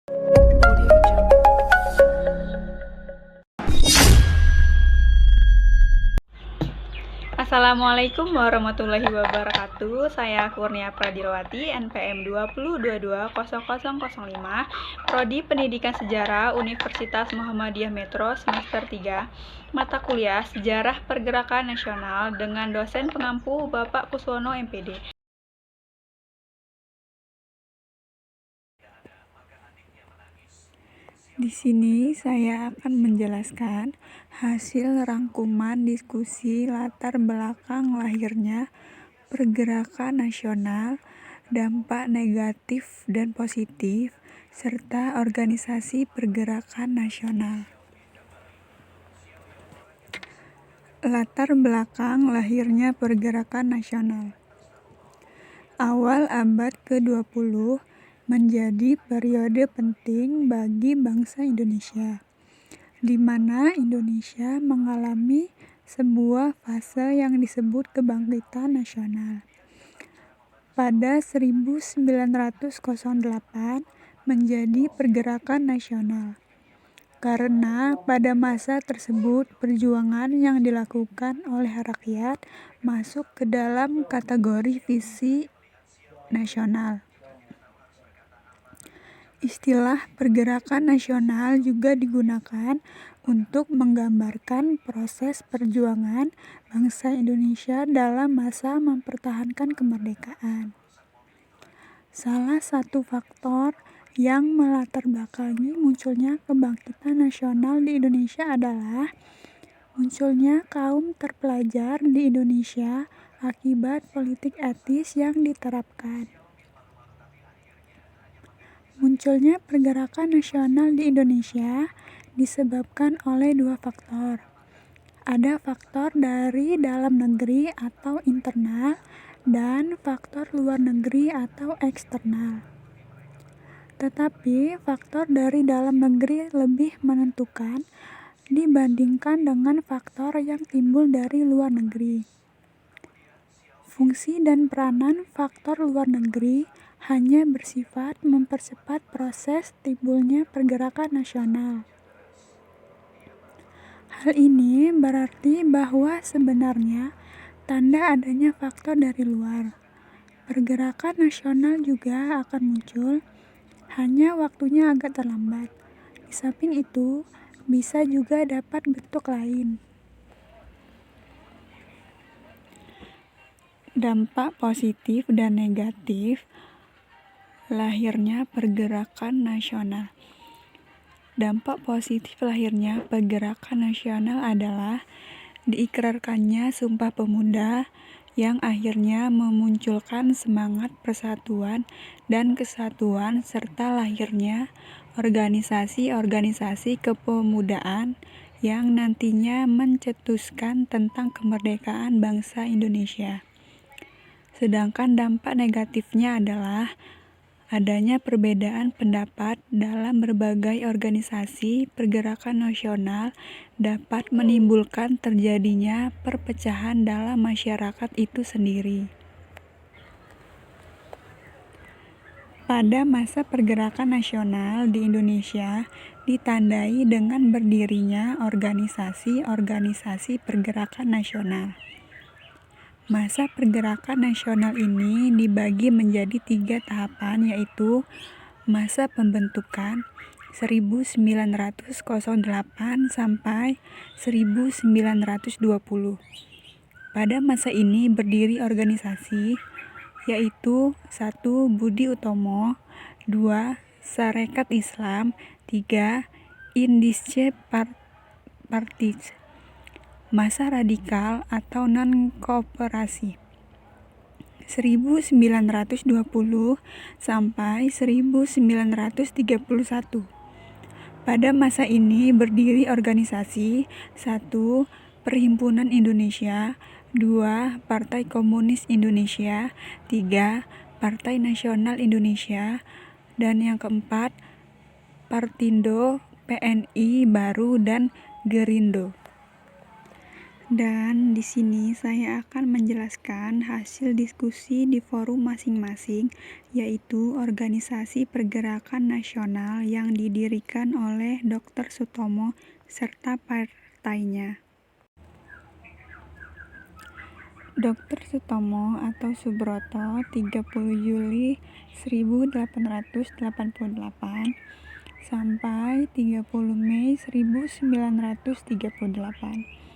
Assalamualaikum warahmatullahi wabarakatuh. Saya Kurnia Pradilwati, NPM 20220005, Prodi Pendidikan Sejarah Universitas Muhammadiyah Metro semester 3, mata kuliah Sejarah Pergerakan Nasional dengan dosen pengampu Bapak Kuswono MPD. Di sini saya akan menjelaskan hasil rangkuman diskusi latar belakang lahirnya pergerakan nasional, dampak negatif dan positif, serta organisasi pergerakan nasional. Latar belakang lahirnya pergerakan nasional. Awal abad ke-20 menjadi periode penting bagi bangsa Indonesia, di mana Indonesia mengalami sebuah fase yang disebut kebangkitan nasional. Pada 1908 menjadi pergerakan nasional, karena pada masa tersebut perjuangan yang dilakukan oleh rakyat masuk ke dalam kategori visi nasional. Istilah pergerakan nasional juga digunakan untuk menggambarkan proses perjuangan bangsa Indonesia dalam masa mempertahankan kemerdekaan. Salah satu faktor yang melatar belakangi munculnya kebangkitan nasional di Indonesia adalah munculnya kaum terpelajar di Indonesia akibat politik etis yang diterapkan. Munculnya pergerakan nasional di Indonesia disebabkan oleh dua faktor. Ada faktor dari dalam negeri atau internal dan faktor luar negeri atau eksternal. Tetapi faktor dari dalam negeri lebih menentukan dibandingkan dengan faktor yang timbul dari luar negeri. Fungsi dan peranan faktor luar negeri hanya bersifat mempercepat proses timbulnya pergerakan nasional. Hal ini berarti bahwa sebenarnya tanda adanya faktor dari luar, pergerakan nasional juga akan muncul, hanya waktunya agak terlambat. Di samping itu, bisa juga dapat bentuk lain. Dampak positif dan negatif lahirnya pergerakan nasional. Dampak positif lahirnya pergerakan nasional adalah diikrarkannya Sumpah Pemuda yang akhirnya memunculkan semangat persatuan dan kesatuan serta lahirnya organisasi-organisasi kepemudaan yang nantinya mencetuskan tentang kemerdekaan bangsa Indonesia. Sedangkan dampak negatifnya adalah adanya perbedaan pendapat dalam berbagai organisasi pergerakan nasional dapat menimbulkan terjadinya perpecahan dalam masyarakat itu sendiri. Pada masa pergerakan nasional di Indonesia ditandai dengan berdirinya organisasi-organisasi pergerakan nasional. Masa pergerakan nasional ini dibagi menjadi 3 tahapan, yaitu masa pembentukan 1908 sampai 1920. Pada masa ini berdiri organisasi, yaitu 1. Budi Utomo, 2. Sarekat Islam, 3. Indische Partij. Masa radikal atau non-kooperasi 1920 sampai 1931. Pada masa ini berdiri organisasi 1. Perhimpunan Indonesia, 2. Partai Komunis Indonesia, 3. Partai Nasional Indonesia, dan yang keempat Partindo, PNI Baru, dan Gerindo. Dan di sini saya akan menjelaskan hasil diskusi di forum masing-masing, yaitu Organisasi Pergerakan Nasional yang didirikan oleh Dr. Sutomo serta partainya. Dr. Sutomo atau Subroto 30 Juli 1888 sampai 30 Mei 1938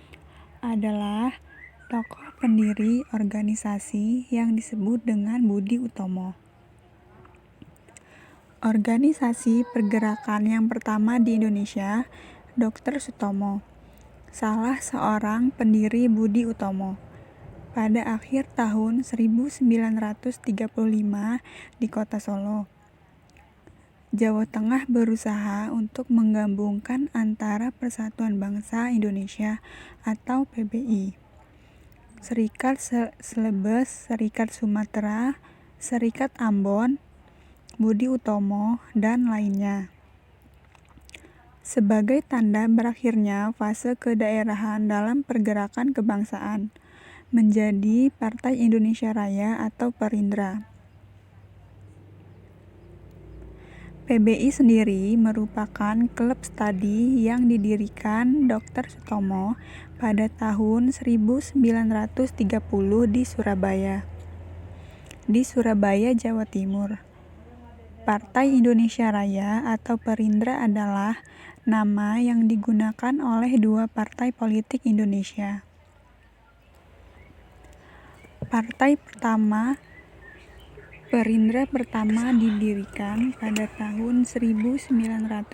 adalah tokoh pendiri organisasi yang disebut dengan Budi Utomo. Organisasi pergerakan yang pertama di Indonesia, Dr. Sutomo, salah seorang pendiri Budi Utomo. Pada akhir tahun 1935 di kota Solo, Jawa Tengah berusaha untuk menggabungkan antara Persatuan Bangsa Indonesia atau PBI, Serikat Celebes, Serikat Sumatera, Serikat Ambon, Budi Utomo, dan lainnya. Sebagai tanda berakhirnya fase kedaerahan dalam pergerakan kebangsaan, menjadi Partai Indonesia Raya atau Perindra. PBI sendiri merupakan klub studi yang didirikan Dr. Sutomo pada tahun 1930 di Surabaya. Di Surabaya, Jawa Timur. Partai Indonesia Raya atau Perindra adalah nama yang digunakan oleh dua partai politik Indonesia. Partai pertama Perindra pertama didirikan pada tahun 1935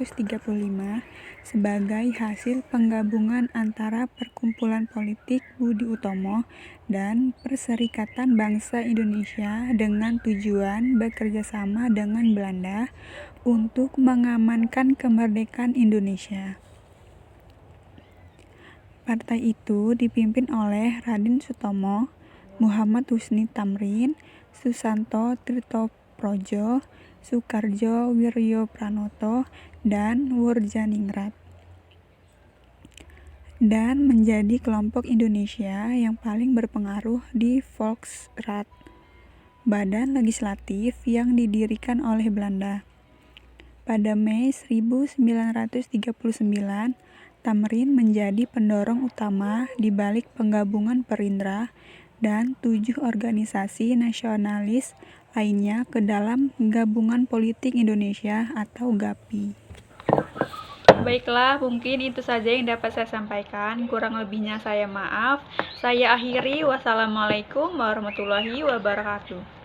sebagai hasil penggabungan antara Perkumpulan Politik Budi Utomo dan Perserikatan Bangsa Indonesia dengan tujuan bekerjasama dengan Belanda untuk mengamankan kemerdekaan Indonesia. Partai itu dipimpin oleh Raden Sutomo, Muhammad Husni Tamrin, Susanto Tirtoprodjo, Soekarjo Wiryopranoto, dan Wurjaningrat, dan menjadi kelompok Indonesia yang paling berpengaruh di Volksraad, badan legislatif yang didirikan oleh Belanda. Pada Mei 1939, Tamrin menjadi pendorong utama di balik penggabungan Perindra dan 7 organisasi nasionalis lainnya ke dalam Gabungan Politik Indonesia atau GAPI. Baiklah, mungkin itu saja yang dapat saya sampaikan. Kurang lebihnya saya maaf. Saya akhiri. Wassalamualaikum warahmatullahi wabarakatuh.